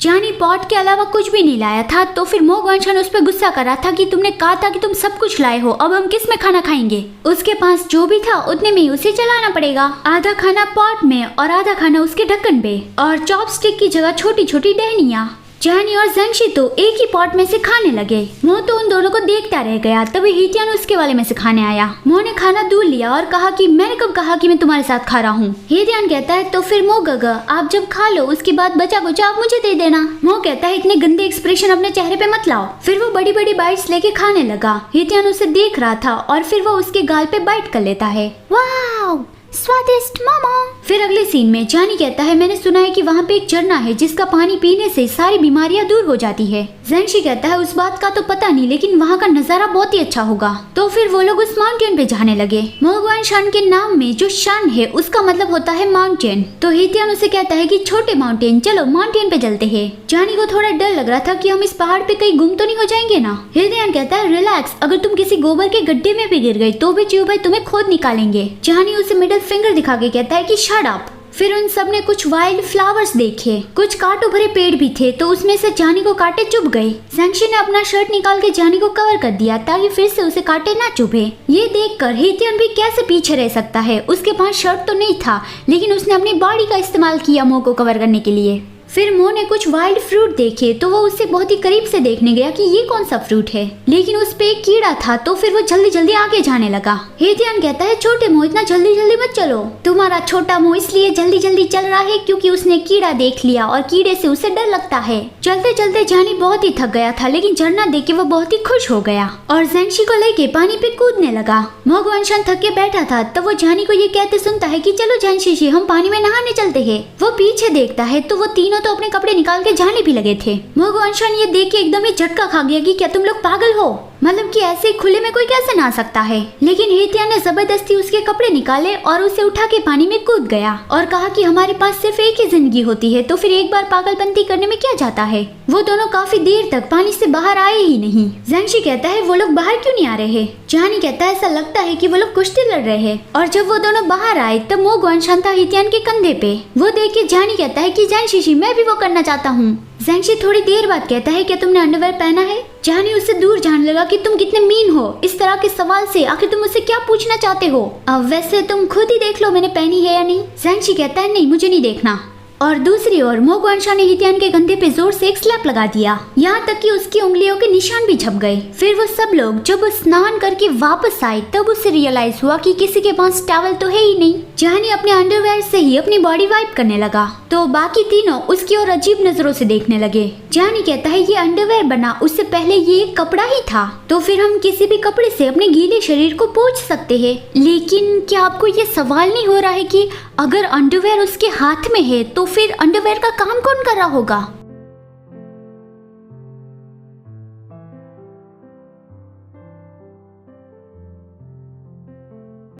जानी पॉट के अलावा कुछ भी नहीं लाया था। तो फिर मोगवांशन उस पर गुस्सा कर रहा था कि तुमने कहा था कि तुम सब कुछ लाए हो, अब हम किस में खाना खाएंगे। उसके पास जो भी था उतने में ही उसे चलाना पड़ेगा, आधा खाना पॉट में और आधा खाना उसके ढक्कन पे, और चॉपस्टिक की जगह छोटी छोटी टहनियाँ। जानी और ज़ेंगशी तो एक ही पॉट में से खाने लगे। मो तो उन दोनों को देखता रह गया। तभी हीटियान उसके वाले में से खाने आया। मो ने खाना दूर लिया और कहा कि मैंने कब कहा कि मैं तुम्हारे साथ खा रहा हूँ। हीटियान कहता है तो फिर मो गगा आप जब खा लो उसके बाद बचा कुचा आप मुझे दे देना। मो कहता है इतने गंदे एक्सप्रेशन अपने चेहरे पे मत लाओ। फिर वो बड़ी बड़ी बाइट्स लेके खाने लगा। हीटियान उसे देख रहा था और फिर वो उसके गाल पे बाइट कर लेता है। वाह स्वादिष्ट मामा। फिर अगले सीन में जानी कहता है मैंने सुना है कि वहाँ पे एक झरना है जिसका पानी पीने से सारी बीमारियाँ दूर हो जाती है। ज़ेंगशी कहता है उस बात का तो पता नहीं, लेकिन वहाँ का नजारा बहुत ही अच्छा होगा। तो फिर वो लोग उस माउंटेन पे जाने लगे। मोगवांशान के नाम में जो शान है उसका मतलब होता है माउंटेन। तो हीटियान उसे कहता है कि छोटे माउंटेन, चलो माउंटेन पे चलते हैं। जानी को थोड़ा डर लग रहा था कि हम इस पहाड़ पे कहीं गुम तो नहीं हो जाएंगे ना। हीटियान कहता है रिलैक्स, अगर तुम किसी गोबर के गड्ढे में भी गिर गए तो भी चूहे तुम्हें खोद निकालेंगे। जानी उसे मिडिल फिंगर दिखा के कहता है कि शट अप। फिर उन सब ने कुछ वाइल्ड फ्लावर्स देखे, कुछ कांटों भरे पेड़ भी थे, तो उसमें से जानी को कांटे चुभ गए। ज़ेंगशी ने अपना शर्ट निकाल के जानी को कवर कर दिया ताकि फिर से उसे कांटे ना चुभे। ये देखकर हीटियान भी कैसे पीछे रह सकता है, उसके पास शर्ट तो नहीं था लेकिन उसने अपनी बॉडी का इस्तेमाल किया मो को कवर करने के लिए। फिर मो ने कुछ वाइल्ड फ्रूट देखे तो वो उससे बहुत ही करीब से देखने गया कि ये कौन सा फ्रूट है, लेकिन उस पे एक कीड़ा था। तो फिर वो जल्दी जल्दी आगे जाने लगा। हीटियान कहता है छोटे मो इतना जल्दी जल्दी मत चलो, तुम्हारा छोटा मो इसलिए जल्दी जल्दी चल रहा है क्योंकि उसने कीड़ा देख लिया और कीड़े से उसे डर लगता है। चलते चलते जानी बहुत ही थक गया था, लेकिन झरना देख के वो बहुत ही खुश हो गया और ज़ेंगशी को लेके पानी पे कूदने लगा। मोगवांशन थक के बैठा था तब वो जानी को ये कहते सुनता है कि चलो ज़ेंगशी हम पानी में नहाने चलते हैं। वो पीछे देखता है तो वो तीनों तो अपने कपड़े निकाल के जाने भी लगे थे। मोगवांशन ये देख के एकदम ही झटका खा गया कि क्या तुम लोग पागल हो, मतलब कि ऐसे खुले में कोई कैसे नहा सकता है। लेकिन हीटियान ने जबरदस्ती उसके कपड़े निकाले और उसे उठा के पानी में कूद गया और कहा कि हमारे पास सिर्फ एक ही जिंदगी होती है, तो फिर एक बार पागलपंती करने में क्या जाता है। वो दोनों काफी देर तक पानी से बाहर आए ही नहीं। ज़ेंगशी कहता है वो लोग बाहर क्यों नहीं आ रहे। जानी कहता है ऐसा लगता है कि वो लोग कुश्ती लड़ रहे हैं। और जब वो दोनों बाहर आए तब मोगवांशन था हीटियान के कंधे पे। वो देख के जानी कहता है कि ज़ेंगशी मैं भी वो करना चाहता हूँ। ज़ेंगशी थोड़ी देर बाद कहता है क्या तुमने अंडरवेयर पहना है। जानी उससे दूर जाने लगा कि तुम कितने मीन हो, इस तरह के सवाल से आखिर तुम मुझसे क्या पूछना चाहते हो। अब वैसे तुम खुद ही देख लो मैंने पहनी है या नहीं। ज़ेंगशी कहता है नहीं मुझे नहीं देखना। और दूसरी ओर मोगवांशन ने हीटियान के कंधे पे जोर से एक स्लैप लगा दिया, यहाँ तक कि उसकी उंगलियों के निशान भी छप गए। फिर वो सब लोग जब स्नान करके वापस आए तब उसे रियलाइज हुआ कि किसी के पास टॉवल तो है ही नहीं। जानी अपने अंडरवेयर से ही अपनी बॉडी वाइप करने लगा तो बाकी तीनों उसकी ओर अजीब नजरों से देखने लगे। जानी कहता है ये अंडरवेयर बना उससे पहले ये एक कपड़ा ही था, तो फिर हम किसी भी कपड़े से अपने गीले शरीर को पोंछ सकते हैं। लेकिन क्या आपको ये सवाल नहीं हो रहा है कि अगर अंडरवेयर उसके हाथ में है तो फिर अंडरवेयर का काम कौन कर रहा होगा।